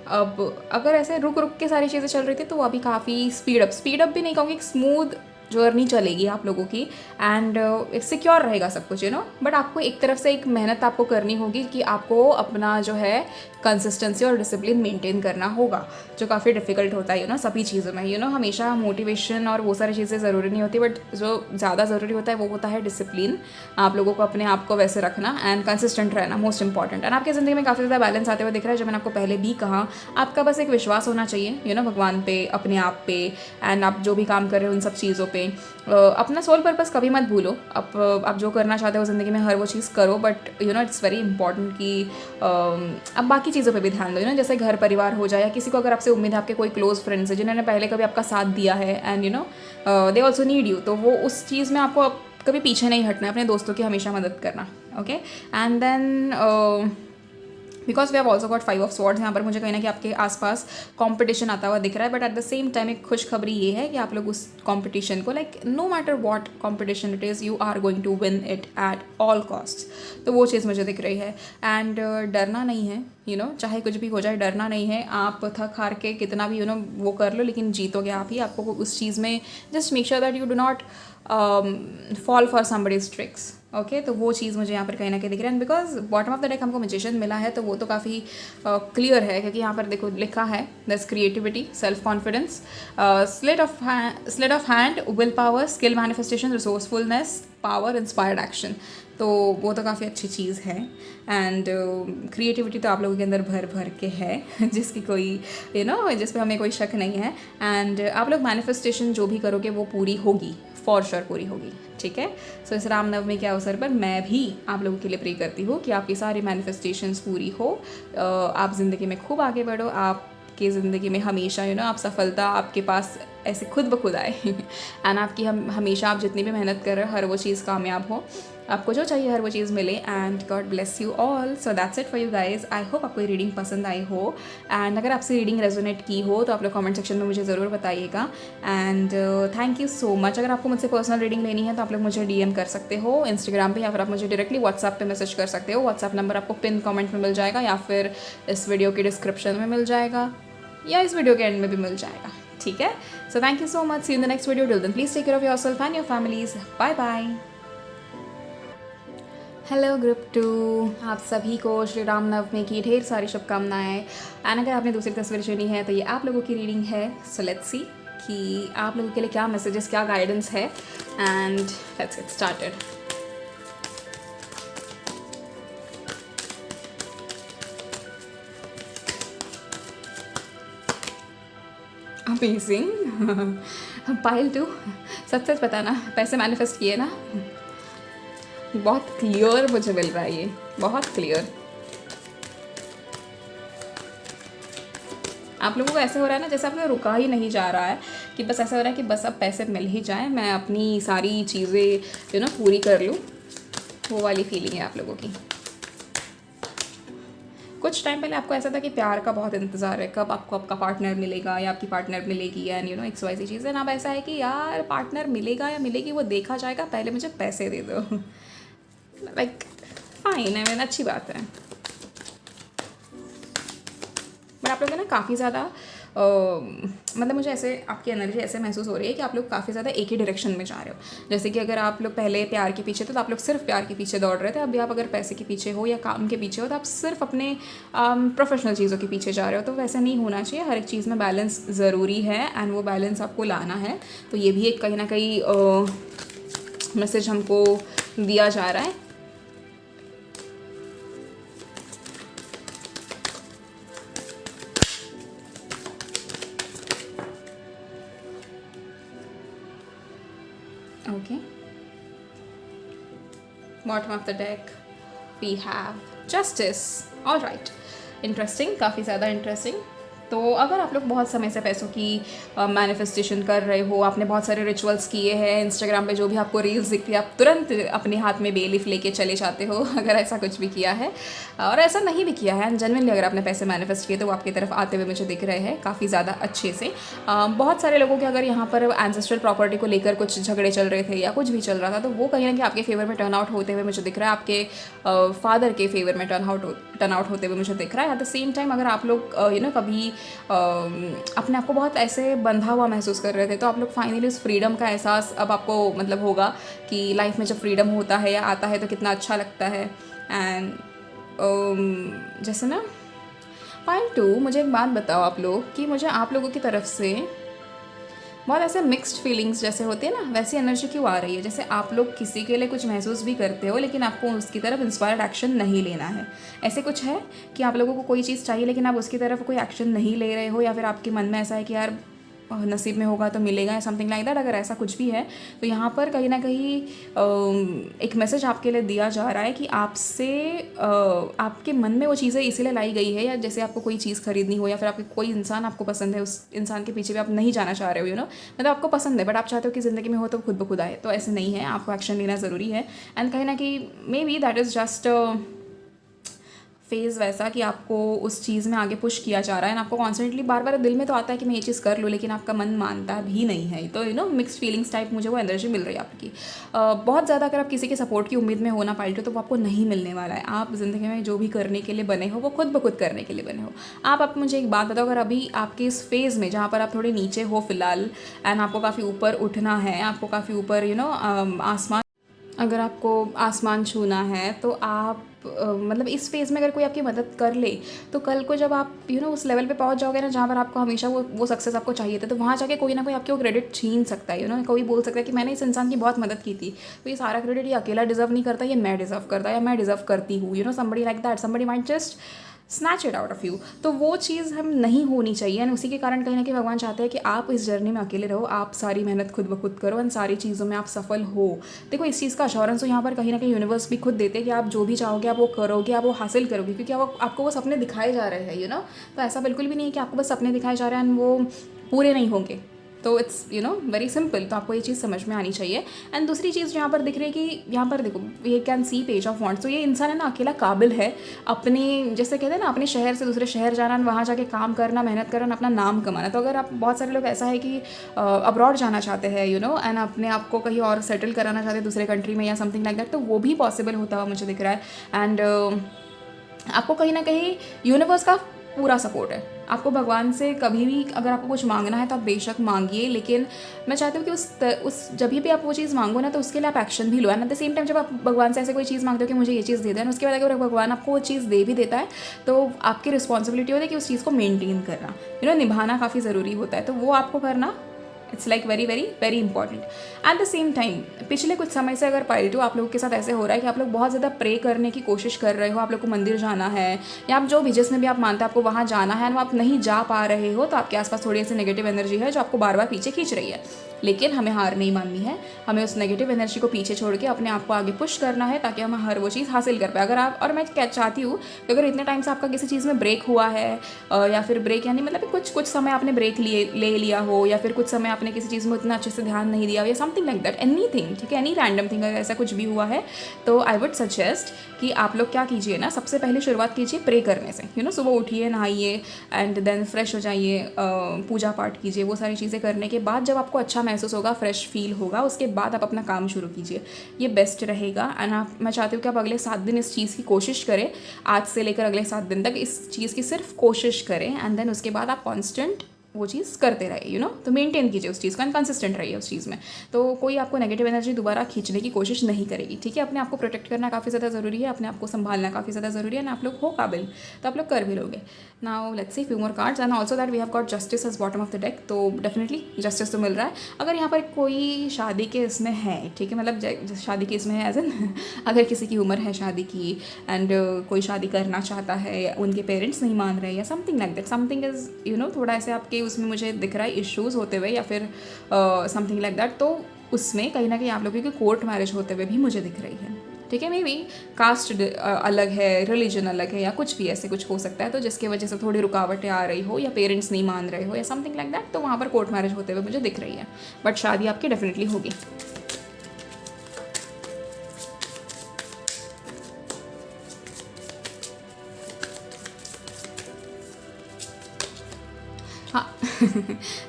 अब अगर ऐसे रुक के सारी चीज़ें चल रही थी तो वो अभी काफ़ी स्पीड अप भी नहीं कहूँगी, एक स्मूथ जर्नी चलेगी आप लोगों की एंड सिक्योर रहेगा सब कुछ, यू नो, बट आपको एक तरफ से एक मेहनत आपको करनी होगी कि आपको अपना जो है कंसिस्टेंसी और डिसिप्लिन मेंटेन करना होगा, जो काफ़ी डिफिकल्ट होता है, यू नो, सभी चीज़ों में, यू नो, हमेशा मोटिवेशन और वो सारी चीज़ें ज़रूरी नहीं होती, बट जो ज़्यादा ज़रूरी होता है वो होता है डिसिप्लिन। आप लोगों को अपने आप को वैसे रखना एंड कंसिस्टेंट रहना, मोस्ट इंपॉर्टेंट। एंड आपकी ज़िंदगी में काफ़ी ज़्यादा बैलेंस आते हुए दिख रहा है, जो मैंने आपको पहले भी कहा, आपका बस एक विश्वास होना चाहिए, यू नो, भगवान पे, अपने आप पे एंड आप जो भी काम कर रहे हो उन सब चीज़ों पे। अपना सोल पर्पस कभी मत भूलो, आप जो करना चाहते हो ज़िंदगी में हर वो चीज़ करो, but you know it's very important कि अब बाकी चीज़ों पे भी ध्यान दो, यू नो, जैसे घर परिवार हो जाए या किसी को अगर आपसे उम्मीद है, आपके कोई क्लोज फ्रेंड्स है जिन्होंने पहले कभी आपका साथ दिया है and you know they also need you, तो वो उस चीज़ में आपको कभी पीछे नहीं हटना है, अपने दोस्तों की हमेशा मदद करना। Okay, and then because we have also got 5 of swords, यहाँ पर मुझे कहीं ना कहीं आपके आसपास कंपटीशन आता हुआ दिख रहा है, but at the same time एक खुशखबरी ये है कि आप लोग उस कंपटीशन को, like no matter what competition it is, you are going to win it at all cost. तो वो चीज़ मुझे दिख रही है एंड डरना नहीं है, यू नो, चाहे कुछ भी हो जाए डरना नहीं है। आप थक हार के कितना भी यू नो वो कर लो, लेकिन जीतोगे आप ही। आपको उस चीज़ में just make sure that you do not fall for somebody's tricks. Okay, तो वो चीज़ मुझे यहाँ पर कहीं ना कहीं दिख रहा है and because bottom of the deck हमको मैजिशियन मिला है, तो वो तो काफ़ी क्लियर है, क्योंकि यहाँ पर देखो लिखा है दस creativity, self confidence, slate of hand, will power, skill manifestation, resourcefulness, power, inspired action. तो वो तो काफ़ी अच्छी चीज़ है एंड क्रिएटिविटी तो आप लोगों के अंदर भर के है जिसकी कोई यू नो जिस पे हमें कोई शक नहीं है एंड आप लोग मैनिफेस्टेशन जो भी करोगे वो पूरी होगी, फॉर श्योर पूरी होगी। ठीक है, सो इस रामनवमी के अवसर पर मैं भी आप लोगों के लिए प्रे करती हूँ कि आपकी सारी मैनिफेस्टेशंस पूरी हो, आप ज़िंदगी में खूब आगे बढ़ो, आपकी ज़िंदगी में हमेशा यू नो आप सफलता आपके पास ऐसे खुद ब खुद आए एंड आपकी हमेशा आप जितनी भी मेहनत कर रहे हो हर वो चीज़ कामयाब हो, आपको जो चाहिए हर वो चीज़ मिले and God bless you all. So that's it for you guys. I hope आपको ये रीडिंग पसंद आई हो एंड अगर आपसे रीडिंग रेजोनेट की हो तो आप लोग कमेंट सेक्शन में मुझे ज़रूर बताइएगा and thank you so much. अगर आपको मुझसे पर्सनल रीडिंग लेनी है तो आप लोग मुझे DM कर सकते हो इंस्टाग्राम पे, या फिर आप मुझे डायरेक्टली व्हाट्सएप पे मैसेज कर सकते हो। व्हाट्सएप नंबर आपको पिन कमेंट में मिल जाएगा या फिर इस वीडियो की डिस्क्रिप्शन में मिल जाएगा या इस वीडियो के एंड में भी मिल जाएगा। ठीक है, so thank you so much, see you in the next video, till then please take care of yourself and your families, bye bye. Hello group 2, आप सभी को श्री राम नवमी की ढेर सारी शुभकामनाएं एंड अगर आपने दूसरी तस्वीर चुनी है तो ये आप लोगों की रीडिंग है। सो लेट्स सी कि आप लोगों के लिए क्या मैसेजेस, क्या गाइडेंस है, and let's get started. Amazing. Pile 2, सच सच बताना, पैसे मैनिफेस्ट किए ना? बहुत क्लियर मुझे मिल रहा है, ये बहुत क्लियर। आप लोगों को ऐसे हो रहा है ना जैसे आपने रुका ही नहीं जा रहा है, कि बस ऐसा हो रहा है कि बस अब पैसे मिल ही जाए, मैं अपनी सारी चीज़ें पूरी कर लूँ। वो वाली फीलिंग है आप लोगों की। कुछ टाइम पहले आपको ऐसा था कि प्यार का बहुत इंतज़ार है, कब आपको आपका पार्टनर मिलेगा या आपकी पार्टनर मिलेगी, एंड एक्स वाई सी चीज़ें। अब ऐसा है कि यार पार्टनर मिलेगा या मिलेगी वो देखा जाएगा, पहले मुझे पैसे दे दो। लाइक फाइन है, मैंने अच्छी बात है। बट आप लोग ना काफ़ी ज़्यादा मतलब मुझे ऐसे आपकी एनर्जी ऐसे महसूस हो रही है कि आप लोग काफ़ी ज़्यादा एक ही डायरेक्शन में जा रहे हो। जैसे कि अगर आप लोग पहले प्यार के पीछे थे तो आप लोग सिर्फ प्यार के पीछे दौड़ रहे थे, अभी आप अगर पैसे के पीछे हो या काम के पीछे हो तो आप सिर्फ अपने प्रोफेशनल चीज़ों के पीछे जा रहे हो। तो वैसा नहीं होना चाहिए, हर एक चीज़ में बैलेंस ज़रूरी है, एंड वो बैलेंस आपको लाना है। तो ये भी एक कहीं ना कहीं मैसेज हमको दिया जा रहा है। Okay. Bottom of the deck we have Justice. All right. Interesting, काफ़ी ज़्यादा इंटरेस्टिंग। तो अगर आप लोग बहुत समय से पैसों की मैनिफेस्टेशन कर रहे हो, आपने बहुत सारे रिचुअल्स किए हैं, इंस्टाग्राम पे जो भी आपको रील्स दिखती है आप तुरंत अपने हाथ में बेलीफ लेके चले जाते हो, अगर ऐसा कुछ भी किया है और ऐसा नहीं भी किया है, जनरली अगर आपने पैसे मैनिफेस्ट किए तो वो आपकी तरफ आते हुए मुझे दिख रहे हैं काफ़ी ज़्यादा अच्छे से। बहुत सारे लोगों के अगर यहाँ पर एंसेस्ट्रल प्रॉपर्टी को लेकर कुछ झगड़े चल रहे थे या कुछ भी चल रहा था तो वो कहीं ना कहीं आपके फेवर में टर्न आउट होते हुए मुझे दिख रहा है, आपके फादर के फेवर में टर्न आउट होते हुए मुझे दिख रहा है। एट द सेम टाइम अगर आप लोग कभी अपने आप को बहुत ऐसे बंधा हुआ महसूस कर रहे थे तो आप लोग फाइनली उस फ्रीडम का एहसास अब आपको मतलब होगा कि लाइफ में जब फ्रीडम होता है या आता है तो कितना अच्छा लगता है। एंड जैसे ना पॉइंट 2, मुझे एक बात बताओ आप लोग कि मुझे आप लोगों की तरफ से बहुत ऐसे मिक्स्ड फीलिंग्स जैसे होते हैं ना, वैसी एनर्जी क्यों आ रही है? जैसे आप लोग किसी के लिए कुछ महसूस भी करते हो लेकिन आपको उसकी तरफ इंस्पायर्ड एक्शन नहीं लेना है। ऐसे कुछ है कि आप लोगों को कोई चीज़ चाहिए लेकिन आप उसकी तरफ कोई एक्शन नहीं ले रहे हो, या फिर आपके मन में ऐसा है कि यार नसीब में होगा तो मिलेगा या समथिंग लाइक दैट। अगर ऐसा कुछ भी है तो यहाँ पर कहीं ना कहीं एक मैसेज आपके लिए दिया जा रहा है कि आपसे आपके मन में वो चीज़ें इसीलिए लाई गई है, या जैसे आपको कोई चीज़ खरीदनी हो या फिर आपके कोई इंसान आपको पसंद है, उस इंसान के पीछे भी आप नहीं जाना चाह रहे हो, मतलब आपको पसंद है बट आप चाहते हो कि ज़िंदगी में हो तो खुद ब खुद आए। तो ऐसे नहीं है, आपको एक्शन लेना ज़रूरी है। एंड कहीं ना कहीं may be that is just phase वैसा कि आपको उस चीज़ में आगे पुश किया जा रहा है, आपको कॉन्स्टेंटली बार बार दिल में तो आता है कि मैं ये चीज़ कर लूँ लेकिन आपका मन मानता भी नहीं है। तो मिक्स्ड फीलिंग्स टाइप मुझे वो एनर्जी मिल रही है आपकी। बहुत ज़्यादा अगर आप किसी के सपोर्ट की उम्मीद में होना पालते हो तो वो आपको नहीं मिलने वाला है। आप ज़िंदगी में जो भी करने के लिए बने हो वो खुद ब खुद करने के लिए बने हो। आप मुझे एक बात बताओ, अगर अभी आपके इस फेज़ में जहाँ पर आप थोड़े नीचे हो फिलहाल एंड आपको काफ़ी ऊपर उठना है, आपको काफ़ी ऊपर आसमान, अगर आपको आसमान छूना है तो आप मतलब इस फेज़ में अगर कोई आपकी मदद कर ले तो कल को जब आप उस लेवल पे पहुंच जाओगे ना जहाँ पर आपको हमेशा वो सक्सेस आपको चाहिए था, तो वहाँ जाके कोई ना कोई आपके वो क्रेडिट छीन सकता है। कोई बोल सकता है कि मैंने इस इंसान की बहुत मदद की थी, तो ये सारा क्रेडिट ये अकेला डिजर्व नहीं करता, ये मैं डिजर्व करता या मैं डिजर्व करती हूँ। Somebody like that, somebody might just snatch it out of you. तो वो चीज़ हम नहीं होनी चाहिए, एंड उसी के कारण कहीं ना कहीं भगवान चाहते हैं कि आप इस जर्नी में अकेले रहो, आप सारी मेहनत खुद ब खुद करो एंड सारी चीज़ों में आप सफल हो। देखो इस चीज़ का अश्योरेंस तो यहाँ पर कहीं ना कहीं यूनिवर्स भी खुद देते हैं कि आप जो भी चाहोगे आप वो करोगे, आप वो हासिल करोगे, क्योंकि आपको वो सपने दिखाए जा रहे हैं। तो ऐसा बिल्कुल भी नहीं है कि आपको बस सपने दिखाए जा रहे हैं एंड वो पूरे नहीं होंगे। तो इट्स वेरी सिंपल। तो आपको ये चीज़ समझ में आनी चाहिए। एंड दूसरी चीज़ यहाँ पर दिख रही है कि यहाँ पर देखो ये can see page of wants. तो ये इंसान है ना अकेला काबिल है अपने, जैसे कहते हैं ना, अपने शहर से दूसरे शहर जाना, वहाँ जाके काम करना, मेहनत करना, अपना नाम कमाना। तो अगर आप, बहुत सारे लोग ऐसा है कि अब्रॉड जाना चाहते हैं एंड अपने आप को कहीं और सेटल कराना चाहते हैं दूसरे कंट्री में या समथिंग लाइक दैट, तो वो भी पॉसिबल होता हुआ मुझे दिख रहा है। एंड आपको कहीं ना कहीं यूनिवर्स का पूरा सपोर्ट है। आपको भगवान से कभी भी अगर आपको कुछ मांगना है तो आप बेशक मांगिए, लेकिन मैं चाहती हूँ कि उस जब भी आप वो चीज़ मांगो ना तो उसके लिए आप एक्शन भी लो। And at the same time जब आप भगवान से ऐसे कोई चीज़ मांगते हो कि मुझे ये चीज़ दे दें, उसके बाद अगर भगवान आपको वो चीज़ दे भी देता है तो आपकी रिस्पॉन्सिबिलिटी होती है कि उस चीज़ को मेनटेन करना, निभाना काफ़ी ज़रूरी होता है। तो वो आपको करना it's like very very very important. Eight the same time पिछले कुछ समय से अगर पाइल्टू आप लोगों के साथ ऐसे हो रहा है कि आप लोग बहुत ज़्यादा प्रे करने की कोशिश कर रहे हो, आप लोग को मंदिर जाना है या आप जो भी जिसमें भी आप मानते हैं आपको वहाँ जाना है, और आप नहीं जा पा रहे हो, तो आपके आसपास थोड़ी ऐसी नेगेटिव एनर्जी है जो आपको बार बार पीछे खींच रही है। लेकिन हमें हार नहीं माननी है, हमें उस नेगेटिव एनर्जी को पीछे छोड़ के अपने आप को आगे पुश करना है ताकि हम हर वो चीज़ हासिल कर पाए। अगर आप, और मैं क्या चाहती हूँ कि अगर इतने टाइम से आपका किसी चीज़ में ब्रेक हुआ है या फिर ब्रेक यानी मतलब कुछ समय आपने ब्रेक ले लिया हो, या फिर कुछ समय आपने किसी चीज़ में उतना अच्छे से ध्यान नहीं दिया हो, या समथिंग लाइक दैट, एनीथिंग, ठीक है, एनी रैंडम थिंग, अगर ऐसा कुछ भी हुआ है तो आई वुड सजेस्ट कि आप लोग क्या कीजिए ना, सबसे पहले शुरुआत कीजिए प्रे करने से। सुबह उठिए, नहाइए एंड देन फ्रेश हो जाइए, पूजा पाठ कीजिए। वो सारी चीज़ें करने के बाद जब आपको अच्छा महसूस होगा, फ्रेश फील होगा, उसके बाद आप अपना काम शुरू कीजिए, ये बेस्ट रहेगा। एंड मैं चाहती हूँ कि आप अगले 7 दिन इस चीज़ की कोशिश करें, आज से लेकर अगले 7 दिन तक इस चीज़ की सिर्फ कोशिश करें, एंड देन उसके बाद आप कॉन्स्टेंट वो चीज़ करते रहिए, तो मेंटेन कीजिए उस चीज़ को एंड कंसिस्टेंट रहिए उस चीज़ में। तो कोई आपको नेगेटिव एनर्जी दोबारा खींचने की कोशिश नहीं करेगी, ठीक है। अपने आप को प्रोटेक्ट करना काफ़ी ज़्यादा ज़रूरी है, अपने आप को संभालना काफ़ी ज़्यादा ज़रूरी है, ना आप लोग हो काबिल तो आप लोग कर भी लोगे। Now let's see few more cards and also that we have got justice as bottom of the deck, तो डेफिनेटली जस्टिस तो मिल रहा है। अगर यहाँ पर कोई शादी के इसमें है, ठीक है, मतलब शादी के इसमें है एज एन अगर किसी की उम्र है शादी की एंड कोई शादी करना चाहता है या उनके पेरेंट्स नहीं मान रहे या something like that, something is थोड़ा ऐसे आपके उसमें मुझे दिख रहा है इश्यूज़ होते हुए या फिर समथिंग लाइक दैट, तो उसमें कहीं ना कहीं आप लोगों की कोर्ट मैरिज होते हुए भी मुझे दिख रही है, ठीक है। मे बी कास्ट अलग है, रिलीजन अलग है, या कुछ भी ऐसे कुछ हो सकता है, तो जिसकी वजह से थोड़ी रुकावटें आ रही हो या पेरेंट्स नहीं मान रहे हो या समथिंग लाइक दैट, तो वहाँ पर कोर्ट मैरिज होते हुए मुझे दिख रही है, बट शादी आपकी डेफिनेटली होगी। हाँ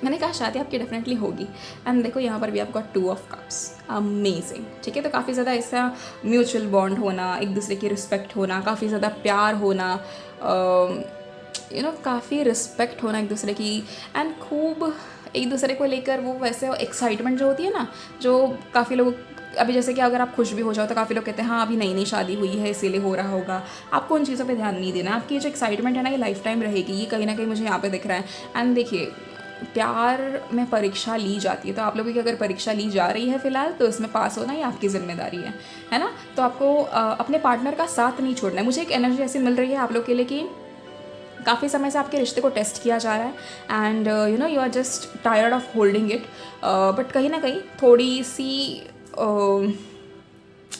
मैंने कहा शादी आपकी डेफिनेटली होगी। एंड देखो यहाँ पर भी आपको 2 ऑफ कप्स, अमेजिंग, ठीक है। तो काफ़ी ज़्यादा ऐसा म्यूचुअल बॉन्ड होना, एक दूसरे की रिस्पेक्ट होना, काफ़ी ज़्यादा प्यार होना, काफ़ी रिस्पेक्ट होना एक दूसरे की, एंड खूब एक दूसरे को लेकर वो वैसे एक्साइटमेंट जो होती है ना, जो काफ़ी लोग अभी जैसे कि अगर आप खुश भी हो जाओ तो काफ़ी लोग कहते हैं हाँ अभी नई नई शादी हुई है इसीलिए हो रहा होगा। आपको उन चीज़ों पे ध्यान नहीं देना, आपकी जो एक्साइटमेंट है ना ये लाइफ टाइम रहेगी, ये कहीं ना कहीं मुझे यहाँ पे दिख रहा है। एंड देखिए प्यार में परीक्षा ली जाती है, तो आप लोगों की अगर परीक्षा ली जा रही है फिलहाल तो इसमें पास होना ही आपकी जिम्मेदारी है ना। तो आपको अपने पार्टनर का साथ नहीं छोड़ना है। मुझे एक एनर्जी ऐसी मिल रही है आप लोग के लिए कि काफ़ी समय से आपके रिश्ते को टेस्ट किया जा रहा है and you are just tired of holding it, but कहीं ना कहीं थोड़ी सी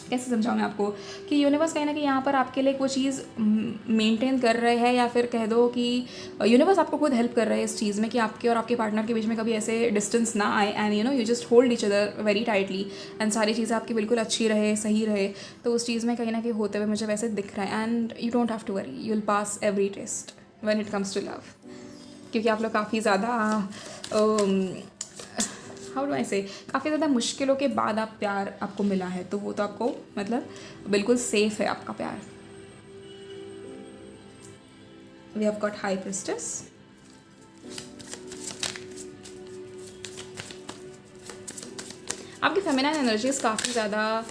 कैसे समझाऊँ मैं आपको कि यूनिवर्स कहीं ना कहीं यहाँ पर आपके लिए वो चीज़ मेंटेन कर रहे हैं, या फिर कह दो कि यूनिवर्स आपको खुद हेल्प कर रहा है इस चीज़ में कि आपके और आपके पार्टनर के बीच में कभी ऐसे डिस्टेंस ना आए, and you just hold each other very tightly and सारी चीज़ें आपकी बिल्कुल अच्छी रहे, सही रहे। तो उस चीज़ में कहीं ना कहीं होते हुए मुझे वैसे दिख रहा है, and you don't have to worry, you will pass every test when it comes to love, क्योंकि आप लोग काफ़ी ज़्यादा हाउ डू आई से काफ़ी ज़्यादा मुश्किलों के बाद आप प्यार आपको मिला है, तो वो तो आपको मतलब बिल्कुल सेफ है आपका प्यार। We have got high priestess, आपकी फेमिनाइन एनर्जीज काफ़ी ज़्यादा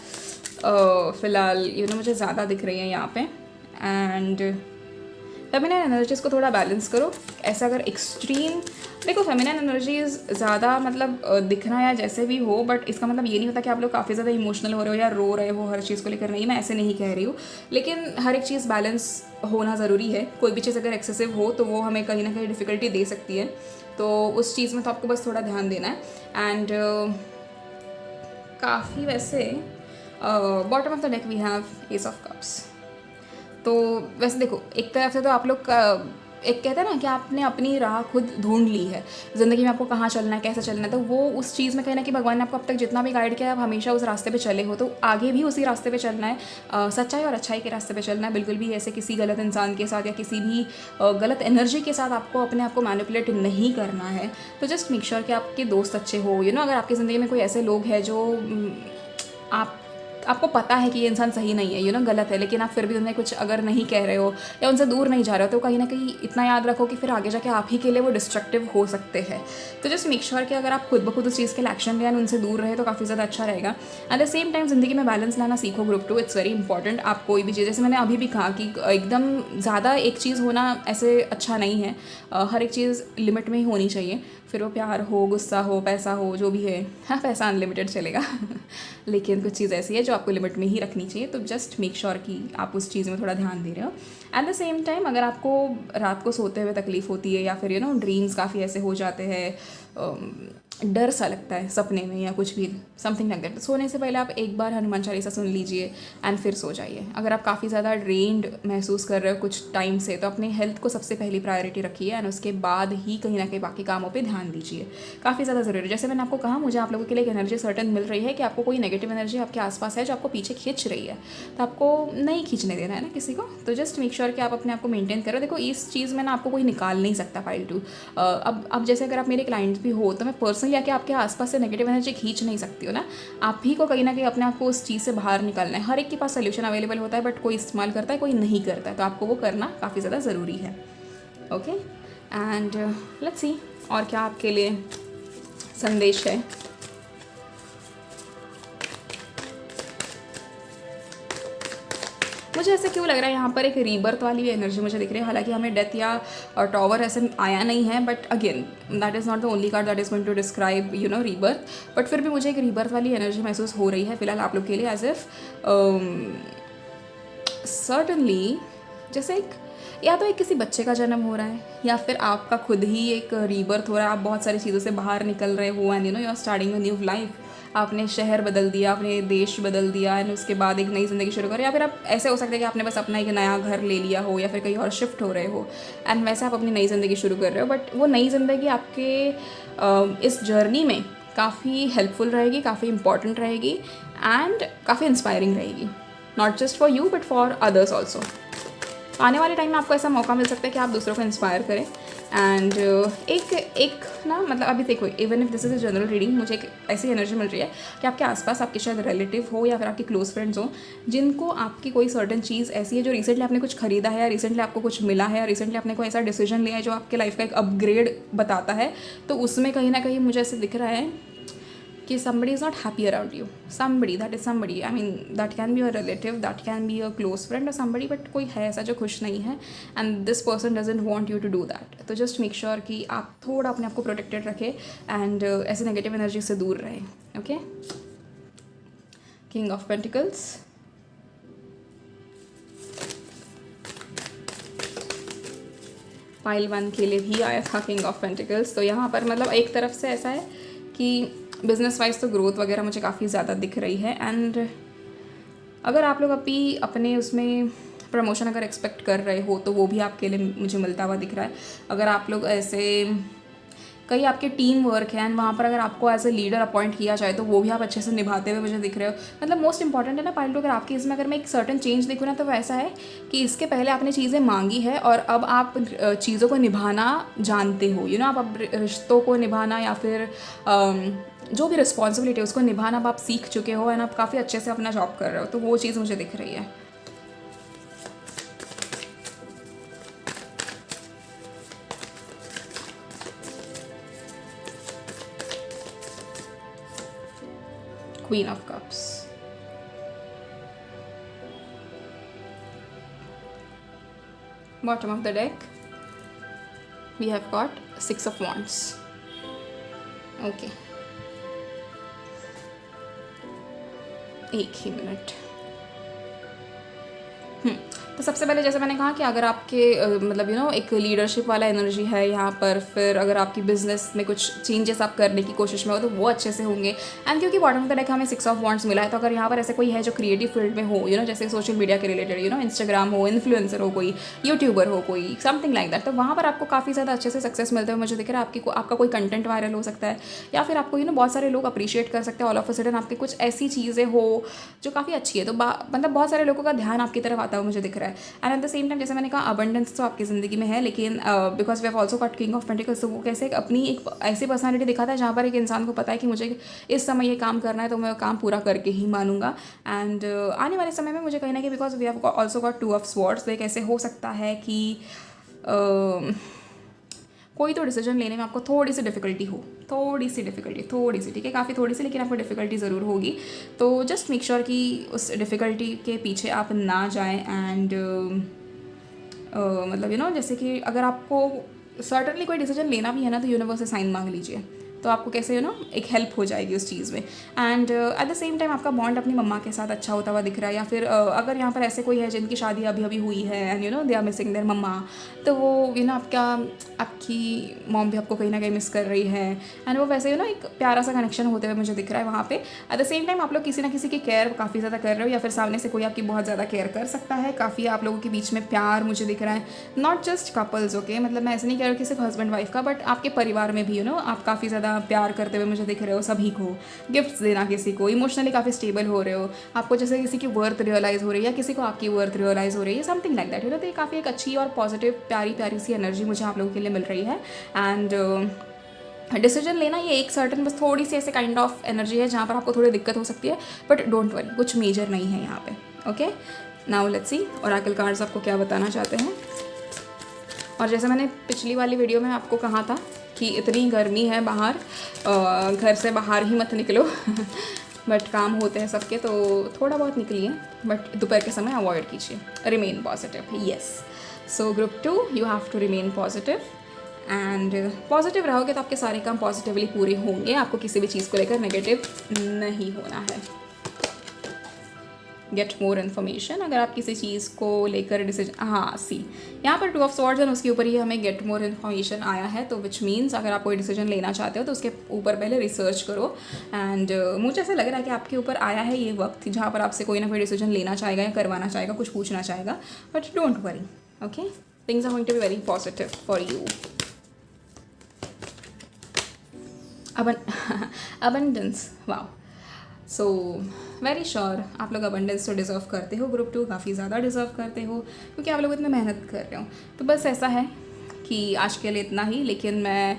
फ़िलहाल मुझे ज़्यादा दिख रही हैं यहाँ पे। एंड फेमिनाइन एनर्जीज़ को थोड़ा बैलेंस करो। ऐसा अगर एक्सट्रीम देखो फेमिनाइन एनर्जीज़ ज़्यादा मतलब दिखना या जैसे भी हो, बट इसका मतलब ये नहीं होता कि आप लोग काफ़ी ज़्यादा इमोशनल हो रहे हो या रो रहे हो हर चीज़ को लेकर, नहीं, मैं ऐसे नहीं कह रही हूँ। लेकिन हर एक चीज़ बैलेंस होना ज़रूरी है। कोई भी चीज़ अगर एक्सेसिव हो तो वो हमें कहीं ना कहीं डिफ़िकल्टी दे सकती है, तो उस चीज़ में तो आपको बस थोड़ा ध्यान देना है। एंड काफ़ी वैसे bottom of the deck we have ace of cups. तो वैसे देखो एक तरफ से तो आप लोग एक कहते हैं ना कि आपने अपनी राह खुद ढूंढ ली है ज़िंदगी में, आपको कहाँ चलना है, कैसे चलना है, तो वो उस चीज़ में कहीं ना कि भगवान ने आपको अब तक जितना भी गाइड किया है आप हमेशा उस रास्ते पे चले हो, तो आगे भी उसी रास्ते पे चलना है, सच्चाई और अच्छाई के रास्ते पे चलना है। बिल्कुल भी ऐसे किसी गलत इंसान के साथ या किसी भी गलत एनर्जी के साथ आपको अपने आप को मैनिपुलेट नहीं करना है। तो जस्ट मेक श्योर कि आपके दोस्त अच्छे हो, अगर आपकी ज़िंदगी में कोई ऐसे लोग हैं जो आपको पता है कि ये इंसान सही नहीं है, गलत है, लेकिन आप फिर भी उन्हें कुछ अगर नहीं कह रहे हो या उनसे दूर नहीं जा रहे हो, तो कहीं ना कहीं इतना याद रखो कि फिर आगे जाके आप ही के लिए वो डिस्ट्रक्टिव हो सकते हैं। तो जस्ट मेक श्योर कि अगर आप खुद ब खुद उस चीज़ के लिए एक्शन लें, उनसे दूर रहे, तो काफ़ी ज़्यादा अच्छा रहेगा। एट द सेम टाइम ज़िंदगी में बैलेंस लाना सीखो। Group 2 it's very important. आप कोई भी चीज़, जैसे मैंने अभी भी कहा कि एकदम ज़्यादा एक चीज़ होना ऐसे अच्छा नहीं है, हर एक चीज़ लिमिट में ही होनी चाहिए। फिर वो प्यार हो, गुस्सा हो, पैसा हो, जो भी है। हाँ, पैसा अनलिमिटेड चलेगा लेकिन कुछ चीज़ ऐसी है जो आपको लिमिट में ही रखनी चाहिए। तो जस्ट मेक श्योर कि आप उस चीज़ में थोड़ा ध्यान दे रहे हो। एट द सेम टाइम अगर आपको रात को सोते हुए तकलीफ़ होती है या फिर ड्रीम्स काफ़ी ऐसे हो जाते हैं, डर सा लगता है सपने में या कुछ भी, समथिंग लाइक दैट, सोने से पहले आप एक बार हनुमान चालीसा सुन लीजिए एंड फिर सो जाइए। अगर आप काफ़ी ज़्यादा ड्रेन्ड महसूस कर रहे हो कुछ टाइम से, तो अपने हेल्थ को सबसे पहली प्रायोरिटी रखिए एंड उसके बाद ही कहीं ना कहीं बाकी कामों पे ध्यान दीजिए। काफ़ी ज़्यादा ज़रूरी है। जैसे मैंने आपको कहा, मुझे आप लोगों के लिए एक एनर्जी सर्टन मिल रही है कि आपको कोई नेगेटिव एनर्जी आपके आसपास है जो आपको पीछे खींच रही है, तो आपको नहीं खींचने देना है ना किसी को। तो जस्ट मेक श्योर कि आप अपने आप को मेंटेन करो। देखो, इस चीज़ में ना आपको कोई निकाल नहीं सकता फाइल टू। अब जैसे अगर आप मेरे क्लाइंट्स भी हो, तो मैं पर्सनली आके आपके आसपास से नेगेटिव एनर्जी खींच नहीं सकती हो ना। आप ही को कहीं ना कहीं अपने आप को उस चीज़ से बाहर निकालना है। हर एक के पास सोल्यूशन अवेलेबल होता है, बट कोई इस्तेमाल करता है, कोई नहीं करता है, तो आपको वो करना काफ़ी ज़्यादा ज़रूरी है। ओके, एंड लेट्स सी और क्या आपके लिए संदेश है। मुझे ऐसे क्यों लग रहा है यहाँ पर एक रीबर्थ वाली एनर्जी मुझे दिख रही है। हालांकि हमें डेथ या टॉवर ऐसे आया नहीं है, but again that is not the only card that is going to describe rebirth. But फिर भी मुझे एक रीबर्थ वाली एनर्जी महसूस हो रही है फिलहाल आप लोग के लिए, एज इफ सर्टनली जैसे एक या तो एक किसी बच्चे का जन्म हो रहा है या फिर आपका खुद ही एक रीबर्थ हो रहा है। आप बहुत सारी चीज़ों से बाहर निकल रहे हो and you are starting a new life. आपने शहर बदल दिया, आपने देश बदल दिया एंड उसके बाद एक नई ज़िंदगी शुरू करें। या फिर आप ऐसे हो सकता है कि आपने बस अपना एक नया घर ले लिया हो या फिर कहीं और शिफ्ट हो रहे हो एंड वैसे आप अपनी नई ज़िंदगी शुरू कर रहे हो। बट वो नई ज़िंदगी आपके इस जर्नी में काफ़ी हेल्पफुल रहेगी, काफ़ी इंपॉर्टेंट रहेगी एंड काफ़ी इंस्पायरिंग रहेगी, not just for you but for others also. आने वाले टाइम में आपको ऐसा मौका मिल सकता है कि आप दूसरों को इंस्पायर करें एंड एक ना मतलब अभी देखो, even if this is a general reading, मुझे एक ऐसी एनर्जी मिल रही है कि आपके आसपास आपके शायद रिलेटिव हो या फिर आपके क्लोज फ्रेंड्स हो, जिनको आपकी कोई सर्टन चीज़ ऐसी है जो रिसेंटली आपने कुछ खरीदा है या रिसेंटली आपको कुछ मिला है या रिसेंटली आपने कोई ऐसा डिसीजन लिया है जो आपके लाइफ का एक अपग्रेड बताता है। तो उसमें कहीं ना कहीं मुझे ऐसे दिख रहा है कि somebody is not happy around you, somebody, that is somebody, I mean that can be a relative, that can be a close friend or somebody, but कोई है ऐसा जो खुश नहीं है and this person doesn't want you to do that। तो just make sure कि आप थोड़ा अपने आप को प्रोटेक्टेड रखें and ऐसे नेगेटिव एनर्जी से दूर रहें। Okay, king of pentacles, pile 1 के लिए भी आया था किंग ऑफ पेंटिकल्स। तो यहाँ पर मतलब एक तरफ से ऐसा है कि बिजनेस वाइज तो ग्रोथ वगैरह मुझे काफ़ी ज़्यादा दिख रही है एंड अगर आप लोग अभी अपने उसमें प्रमोशन अगर एक्सपेक्ट कर रहे हो तो वो भी आपके लिए मुझे मिलता हुआ दिख रहा है। अगर आप लोग ऐसे कई आपके टीम वर्क है एंड वहाँ पर अगर आपको एज ए लीडर अपॉइंट किया जाए तो वो भी आप अच्छे से निभाते हुए मुझे दिख रहे हो। मतलब मोस्ट इंपॉर्टेंट है ना पाइल 2, अगर आपकी इसमें अगर मैं एक सर्टन चेंज देखूँ ना, तो वैसा है कि इसके पहले आपने चीज़ें मांगी है और अब आप चीज़ों को निभाना जानते हो। आप अब रिश्तों को निभाना या फिर जो भी रिस्पॉन्सिबिलिटी है उसको निभाना अब आप सीख चुके हो एंड आप काफ़ी अच्छे से अपना जॉब कर रहे हो। तो वो चीज़ मुझे दिख रही है। Queen of Cups, bottom of the deck we have got 6 of Wands। Okay, एक ही मिनट। तो सबसे पहले जैसे मैंने कहा कि अगर आपके मतलब एक लीडरशिप वाला एनर्जी है यहाँ पर, फिर अगर आपकी बिजनेस में कुछ चेंजेस आप करने की कोशिश में हो तो वो अच्छे से होंगे। एंड क्योंकि बॉटम ऑफ द डेक हमें 6 ऑफ वॉन्ड्स मिला है, तो अगर यहाँ पर ऐसे कोई है जो क्रिएटिव फील्ड में हो, जैसे सोशल मीडिया के रिलेटेड, इंस्टाग्राम हो, इन्फ्लुएंसर हो, कोई यूट्यूबर हो, कोई समथिंग लाइक दैट, तो वहाँ पर आपको काफ़ी ज़्यादा अच्छे से सक्सेस मिलते हुए मुझे दिख रहा है। आपका कोई कंटेंट वायरल हो सकता है या फिर आपको बहुत सारे लोग अप्रिशिएट कर सकते हैं। ऑल ऑफ अ सडन आपकी कुछ ऐसी चीज़ें हो जो काफ़ी अच्छी है, तो मतलब बहुत सारे लोगों का ध्यान आपकी तरफ आता हुआ मुझे दिख रहा है। And at the same time जैसे मैंने कहा अबंडेंस तो आपकी ज़िंदगी में है, लेकिन because we have also got king of pentacles, तो वो कैसे अपनी एक ऐसी पर्सनालिटी दिखाता है जहाँ पर एक इंसान को पता है कि मुझे इस समय ये काम करना है तो मैं काम पूरा करके ही मानूंगा। एंड आने वाले समय में मुझे कहीं ना कहीं because we have also got 2 of swords, तो एक ऐसे हो सकता है कि कोई तो डिसीजन लेने में आपको थोड़ी सी डिफ़िकल्टी, ठीक है, काफ़ी थोड़ी सी, लेकिन आपको डिफ़िकल्टी ज़रूर होगी। तो जस्ट मेक श्योर कि उस डिफ़िकल्टी के पीछे आप ना जाएं एंड मतलब जैसे कि अगर आपको सर्टनली कोई डिसीजन लेना भी है ना तो यूनिवर्स से साइन मांग लीजिए, तो आपको कैसे एक हेल्प हो जाएगी उस चीज़ में। And at the same time आपका बॉन्ड अपनी मम्मा के साथ अच्छा होता हुआ दिख रहा है, या फिर अगर यहाँ पर ऐसे कोई है जिनकी शादी अभी अभी हुई है and they are missing their mama, तो वो आपकी मॉम भी आपको कहीं ना कहीं मिस कर रही है, एंड वो वैसे एक प्यारा सा कनेक्शन होते हुए मुझे दिख रहा है वहाँ पे। एट द सेम टाइम आप लोग किसी ना किसी की केयर काफ़ी ज़्यादा कर रहे हो, या फिर सामने से कोई आपकी बहुत ज़्यादा केयर कर सकता है। काफ़ी आप लोगों के बीच में प्यार मुझे दिख रहा है, नॉट जस्ट कपल्स, ओके, मतलब मैं ऐसे नहीं कह रही हूँ कि सिर्फ हस्बैंड वाइफ का, बट आपके परिवार में भी आप काफ़ी ज़्यादा प्यार करते हुए मुझे दिख रहे हो सभी को, गिफ्ट्स देना किसी को, इमोशनली काफ़ी स्टेबल हो रहे हो, आपको जैसे किसी की वर्थ रियलाइज़ हो रही है या किसी को आपकी वर्थ रियलाइज़ हो रही है, समथिंग लाइक दैट, तो ये काफ़ी एक अच्छी और पॉजिटिव प्यारी प्यारी सी एनर्जी मुझे आप लोगों के लिए मिल रही है। एंड डिसीजन लेना ये एक सर्टन बस थोड़ी सी ऐसे काइंड ऑफ एनर्जी है जहाँ पर आपको थोड़ी दिक्कत हो सकती है, बट डोंट वरी, कुछ मेजर नहीं है यहाँ पे। Okay, now let's C Oracle cards आपको क्या बताना चाहते हैं। और जैसे मैंने पिछली वाली वीडियो में आपको कहा था कि इतनी गर्मी है बाहर, घर से बाहर ही मत निकलो बट काम होते हैं सबके, तो थोड़ा बहुत निकलिए, बट दोपहर के समय अवॉइड कीजिए। Remain positive, yes. So group 2, you have to remain positive, and positive रहोगे तो आपके सारे काम पॉजिटिवली पूरे होंगे, आपको किसी भी चीज़ को लेकर नेगेटिव नहीं होना है। गेट मोर इन्फॉर्मेशन, अगर आप किसी चीज़ को लेकर डिसीजन, हाँ सी यहाँ पर 2 ऑफ स्वॉर्ड्स एंड उसके ऊपर ही हमें गेट मोर इन्फॉर्मेशन आया है, तो विच मीन्स अगर आप कोई डिसीजन लेना चाहते हो तो उसके ऊपर पहले रिसर्च करो। एंड मुझे ऐसा लग रहा है कि आपके ऊपर आया है ये वक्त जहाँ पर आपसे कोई ना कोई डिसीजन लेना चाहेगा या करवाना चाहेगा, कुछ पूछना चाहेगा, but don't worry, okay, things are going to be very positive for you. Abundance, wow, so very sure आप लोग अबंडेंस तो डिज़र्व करते हो, ग्रुप 2 काफ़ी ज़्यादा डिज़र्व करते हो, क्योंकि आप लोग इतनी मेहनत कर रहे हो। तो बस ऐसा है कि आज के लिए इतना ही, लेकिन मैं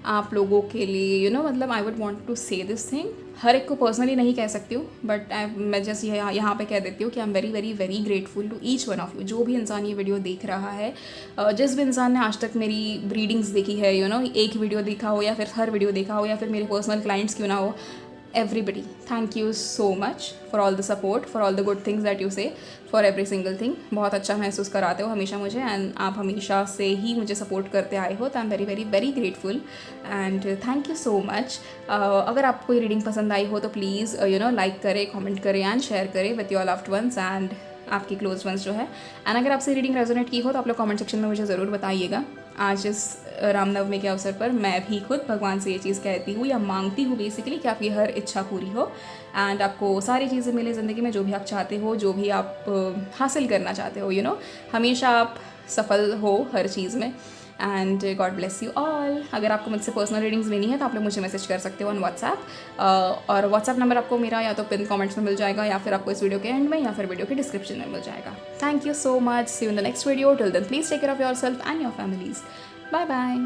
आप लोगों के लिए मतलब आई वुड वांट टू से दिस थिंग, हर एक को पर्सनली नहीं कह सकती हूँ, बट मैं जैसे यहाँ पे कह देती हूँ कि I am very very very grateful to each one of you. जो भी इंसान ये वीडियो देख रहा है, जिस भी इंसान ने आज तक मेरी रीडिंग्स देखी है, एक वीडियो देखा हो या फिर हर वीडियो देखा हो, या फिर मेरे पर्सनल क्लाइंट्स क्यों ना हो, everybody, thank you so much for all the support, for all the good things that you say, for every single thing। बहुत अच्छा महसूस कराते हो हमेशा मुझे, एंड आप हमेशा से ही मुझे सपोर्ट करते आए हो, तो आई am very very very grateful and thank you so much. अगर आपको ये रीडिंग पसंद आई हो तो प्लीज़ लाइक करें, कमेंट करें एंड शेयर करें with your loved ones and आपकी क्लोज वंस जो है। एंड अगर आपसे रीडिंग रेजोनेट की हो तो आप लोग कमेंट सेक्शन में मुझे ज़रूर बताइएगा। आज इस रामनवमी के अवसर पर मैं भी खुद भगवान से ये चीज़ कहती हूँ या मांगती हूँ बेसिकली कि आपकी हर इच्छा पूरी हो एंड आपको सारी चीज़ें मिले ज़िंदगी में, जो भी आप चाहते हो, जो भी आप हासिल करना चाहते हो, हमेशा आप सफल हो हर चीज़ में। And God bless you all. अगर आपको मुझसे पर्सनल रीडिंग्स लेनी है तो आप लोग मुझे मैसेज कर सकते हो ऑन व्हाट्सएप, और व्हाट्सएप नंबर आपको मेरा या तो पिन कमेंट्स में मिल जाएगा, या फिर आपको इस वीडियो के एंड में, या फिर वीडियो के डिस्क्रिप्शन में मिल जाएगा। Thank you so much, see you in the next video, till then please take care of yourself and your families, bye bye.